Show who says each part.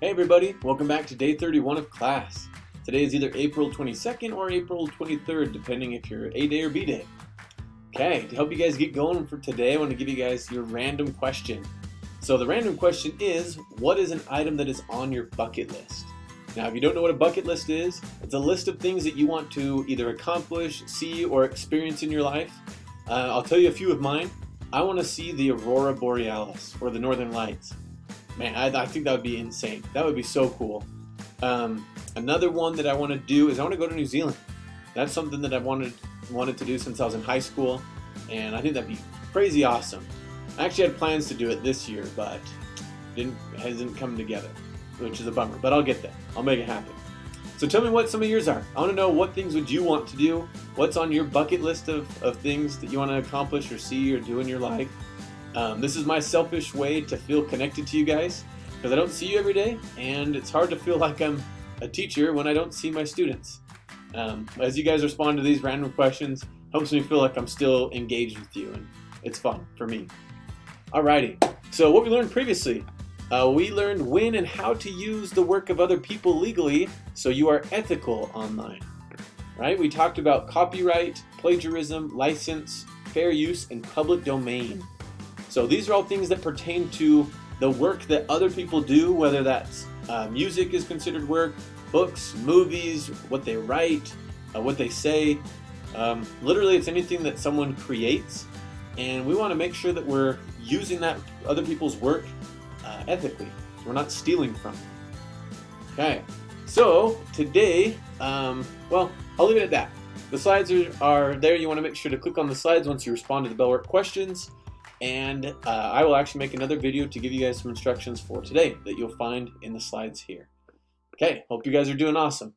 Speaker 1: Hey everybody, welcome back to day 31 of class. Today is either April 22nd or April 23rd, depending if you're A day or B day. Okay, to help you guys get going for today, I want to give you guys your random question. So the random question is, what is an item that is on your bucket list? Now, if you don't know what a bucket list is, it's a list of things that you want to either accomplish, see, or experience in your life. I'll tell you a few of mine. I want to see the Aurora Borealis, or the Northern Lights. Man, I think that would be insane. That would be so cool. Another one that I want to do is I want to go to New Zealand. That's something that I've wanted to do since I was in high school, and I think that'd be crazy awesome. I actually had plans to do it this year, but hasn't come together, which is a bummer. But I'll get there. I'll make it happen. So tell me what some of yours are. I want to know what things would you want to do. What's on your bucket list of things that you want to accomplish or see or do in your life? This is my selfish way to feel connected to you guys because I don't see you every day, and it's hard to feel like I'm a teacher when I don't see my students. As you guys respond to these random questions, helps me feel like I'm still engaged with you, and it's fun for me. Alrighty, so what we learned previously. We learned when and how to use the work of other people legally so you are ethical online. Right? We talked about copyright, plagiarism, license, fair use, and public domain. So these are all things that pertain to the work that other people do, whether that's music is considered work, books, movies, what they write, what they say. Literally, it's anything that someone creates, and we want to make sure that we're using that other people's work ethically. We're not stealing from them. Okay, so today, well, I'll leave it at that. The slides are there. You want to make sure to click on the slides once you respond to the Bellwork questions. And I will actually make another video to give you guys some instructions for today that you'll find in the slides here. Okay, hope you guys are doing awesome.